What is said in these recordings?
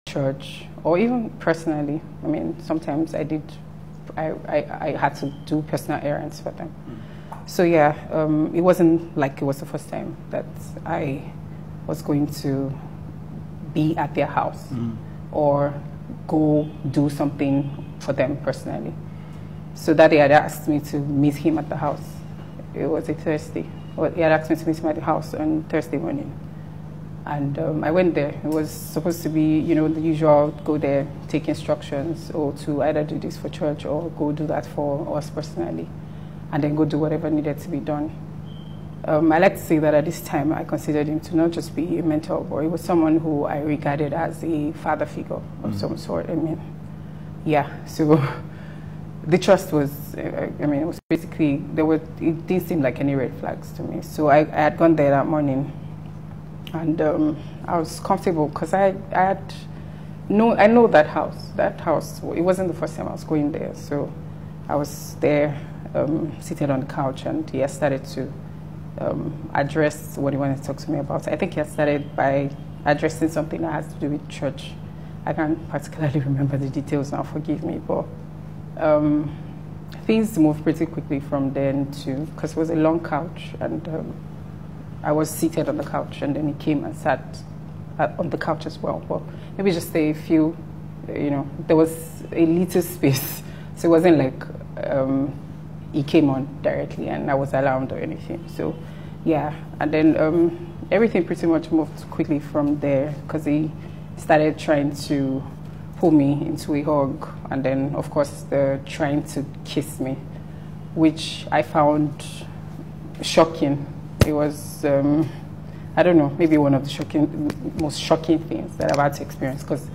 church or even personally. I mean, sometimes I had to do personal errands for them. So yeah, it wasn't like it was the first time that I was going to be at their house or go do something for them personally. So that day, had asked me to meet him at the house. It was a Thursday. Well, he had asked me to meet him at the house on Thursday morning. And I went there. It was supposed to be, you know, the usual, go there, take instructions, or to either do this for church or go do that for us personally, and then go do whatever needed to be done. I like to say that at this time, I considered him to not just be a mentor, but he was someone who I regarded as a father figure of some sort. I mean, yeah, so the trust was, I mean, it was basically, it didn't seem like any red flags to me. So I had gone there that morning, and I was comfortable because I know that house. That house, it wasn't the first time I was going there. So I was there, seated on the couch, and he had started to address what he wanted to talk to me about. I think he had started by addressing something that has to do with church. I can't particularly remember the details now, forgive me, but things moved pretty quickly from then to, because it was a long couch, and I was seated on the couch, and then he came and sat on the couch as well. But maybe just a few, you know, there was a little space, so it wasn't like he came on directly and I was alarmed or anything. So yeah, and then everything pretty much moved quickly from there, because he started trying to pull me into a hug, and then of course trying to kiss me, which I found shocking. It was I don't know, maybe one of the most shocking things that I've had to experience, because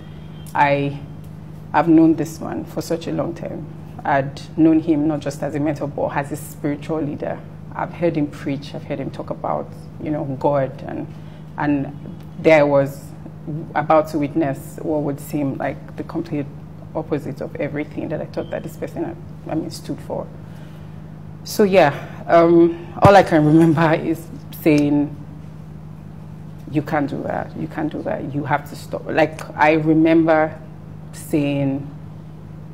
I've known this man for such a long time. I'd known him not just as a mentor, but as a spiritual leader. I've heard him preach, I've heard him talk about, you know, God, and there I was about to witness what would seem like the complete opposite of everything that I thought that this person stood for. So yeah, all I can remember is saying, you can't do that, you can't do that, you have to stop. Like, I remember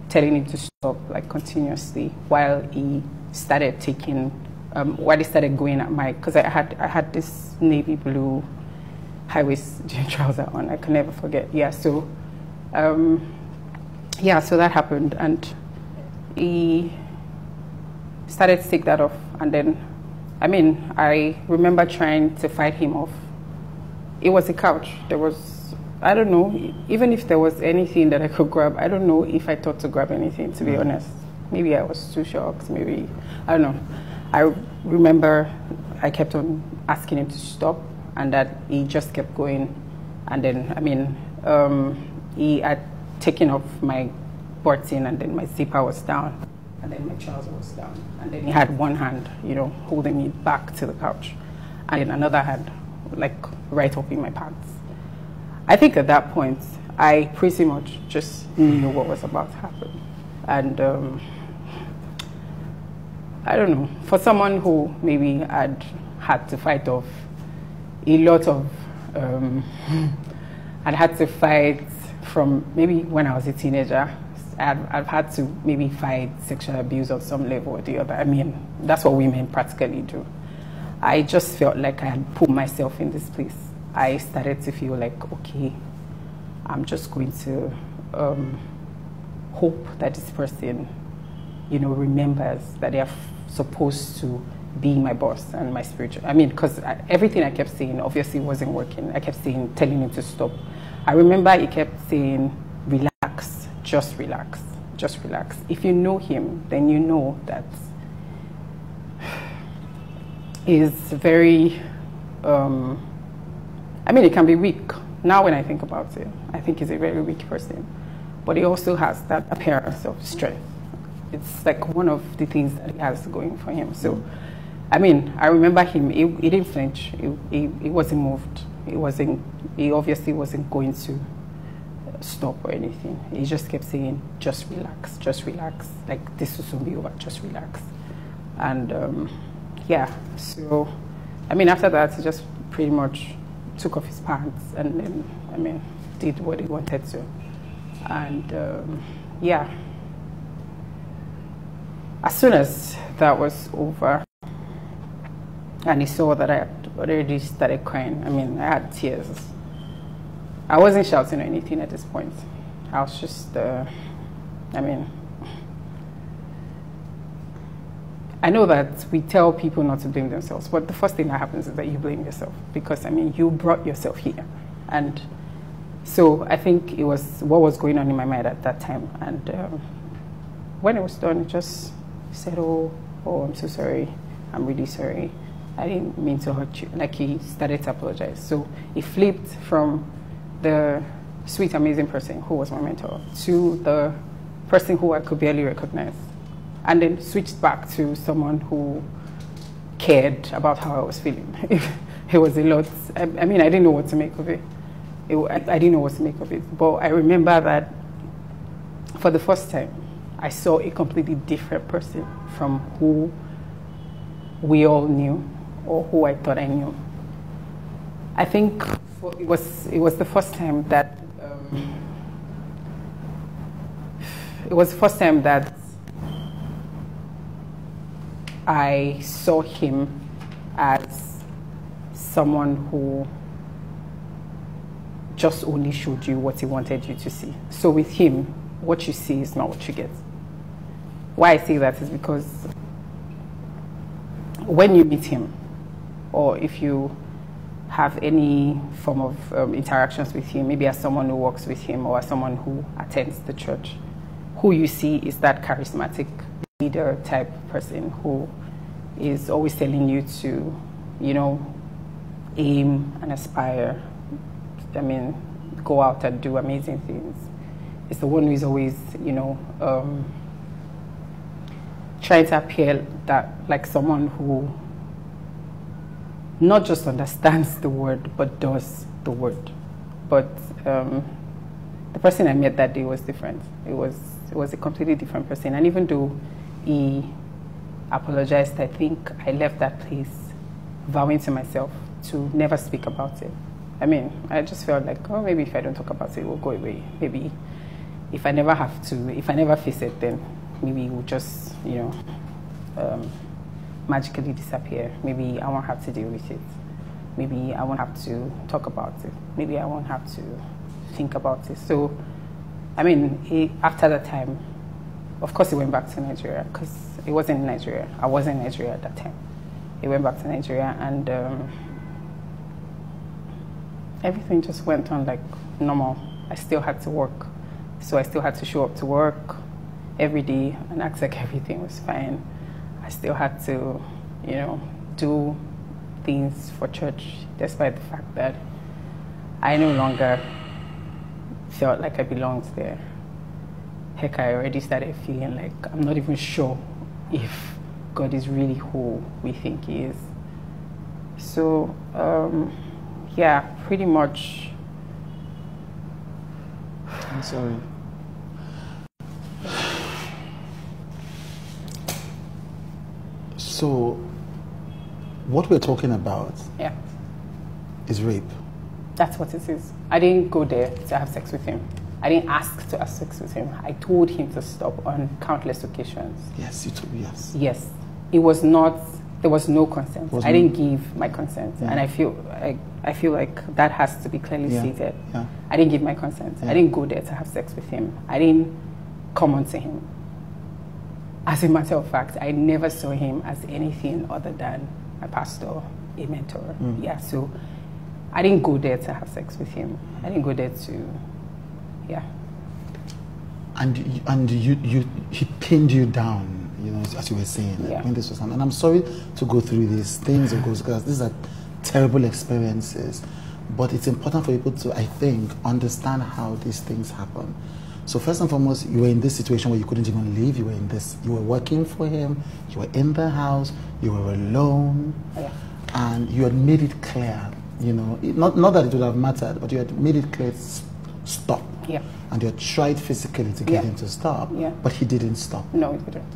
telling him to stop, like, continuously, while he started going at my, because I had this navy blue high-waist jean trouser on, I can never forget. Yeah, so so that happened, and he started to take that off, and then, I mean, I remember trying to fight him off. It was a couch. There was, I don't know, even if there was anything that I could grab, I don't know if I thought to grab anything, to be honest. Maybe I was too shocked, maybe, I don't know. I remember I kept on asking him to stop, and that he just kept going. And then, I mean, he had taken off my button, and then my zipper was down, and then my trouser was down. And then he had one hand, you know, holding me back to the couch, and then another hand, like, right up in my pants. I think at that point, I pretty much just knew what was about to happen. And I don't know, for someone who maybe had to fight off a lot of, I'd had to fight from maybe when I was a teenager. I've had to maybe fight sexual abuse of some level or the other. I mean, that's what women practically do. I just felt like I had put myself in this place. I started to feel like, okay, I'm just going to hope that this person, you know, remembers that they are supposed to be my boss and my spiritual. I mean, because everything I kept saying obviously wasn't working. I kept telling him to stop. I remember he kept saying, relax, just relax, just relax. If you know him, then you know that he's very, I mean, he can be weak. Now when I think about it, I think he's a very weak person. But he also has that appearance of strength. It's like one of the things that he has going for him. So, I mean, I remember him, he didn't flinch. He wasn't moved. He obviously wasn't going to stop or anything. He just kept saying, just relax, just relax. Like, this will soon be over, just relax. And yeah, so, I mean, after that, he just pretty much took off his pants, and then, I mean, did what he wanted to. And yeah, as soon as that was over and he saw that I had already started crying, I mean, I had tears. I wasn't shouting or anything at this point. I was just, I mean, I know that we tell people not to blame themselves, but the first thing that happens is that you blame yourself because, I mean, you brought yourself here. And so I think it was what was going on in my mind at that time. And when it was done, it just said, oh, I'm so sorry. I'm really sorry. I didn't mean to hurt you. Like, he started to apologize. So it flipped from the sweet, amazing person who was my mentor to the person who I could barely recognize. And then switched back to someone who cared about how I was feeling. It was a lot. I mean, I didn't know what to make of it. I didn't know what to make of it. But I remember that for the first time, I saw a completely different person from who we all knew or who I thought I knew. I think it was the first time that I saw him as someone who just only showed you what he wanted you to see. So with him, what you see is not what you get. Why I say that is because when you meet him, or if you have any form of interactions with him, maybe as someone who works with him or as someone who attends the church, who you see is that charismatic leader type person who is always telling you to, you know, aim and aspire. I mean, go out and do amazing things. It's the one who is always, you know, trying to appear that like someone who not just understands the word, but does the word. But the person I met that day was different. It was a completely different person. And even though he apologized, I think I left that place vowing to myself to never speak about it. I mean, I just felt like, oh, maybe if I don't talk about it, it will go away. Maybe if I never have to, if I never face it, then maybe it will just, you know, magically disappear. Maybe I won't have to deal with it. Maybe I won't have to talk about it. Maybe I won't have to think about it. So, I mean, after that time, of course, he went back to Nigeria because it wasn't in Nigeria. I wasn't in Nigeria at that time. He went back to Nigeria and everything just went on like normal. I still had to work. So I still had to show up to work every day and act like everything was fine. I still had to, you know, do things for church despite the fact that I no longer felt like I belonged there. Heck, I already started feeling like I'm not even sure if God is really who we think He is. So, yeah, pretty much. I'm sorry. So, what we're talking about is rape. That's what it is. I didn't go there to have sex with him. I didn't ask to have sex with him. I told him to stop on countless occasions. Yes, you told, yes. Yes. It was not, there was no consent. I didn't give my consent. Yeah. And I feel like that has to be clearly stated. Yeah. I didn't give my consent. Yeah. I didn't go there to have sex with him. I didn't come on to him. As a matter of fact, I never saw him as anything other than my pastor, a mentor. Mm. Yeah, so I didn't go there to have sex with him. I didn't go there to, yeah. And he pinned you down, you know, as you were saying. Yeah. When this was, and I'm sorry to go through these things, because these are terrible experiences. But it's important for people to, I think, understand how these things happen. So first and foremost, you were in this situation where you couldn't even leave. You were working for him. You were in the house. You were alone, and you had made it clear. You know, not that it would have mattered, but you had made it clear. Stop. Yeah. And you had tried physically to get him to stop. Yeah. But he didn't stop. No, he didn't.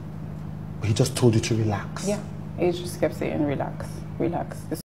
He just told you to relax. Yeah. He just kept saying, relax, relax.